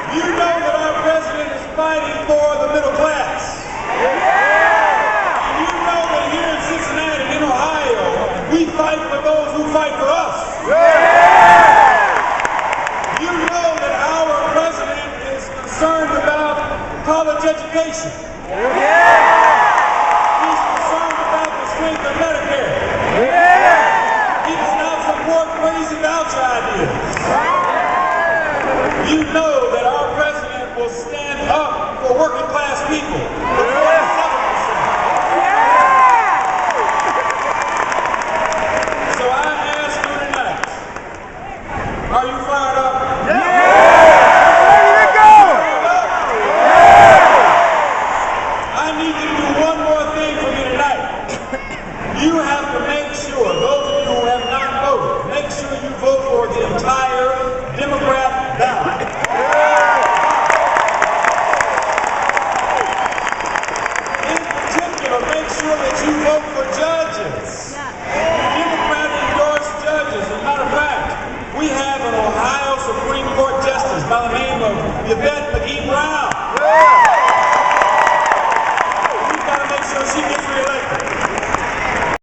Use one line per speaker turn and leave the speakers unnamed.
You know that our president is fighting for the middle class. And you know that here in Cincinnati, in Ohio, we fight for those who fight for us. You know that our president is concerned about college education. He's concerned about the strength of Medicare. He does not support crazy voucher ideas. You know that our president will stand up for working class people. For 47%. So I ask you tonight, are you fired up?
Ready to go!
I need you to do one more thing for me tonight. You have to make sure, those of you who have not voted, make sure you vote for the entire Democrat ballot. In particular, make sure that you vote for judges. Democrat-endorsed judges. As a matter of fact, we have an Ohio Supreme Court Justice by the name of Yvette McGee Brown.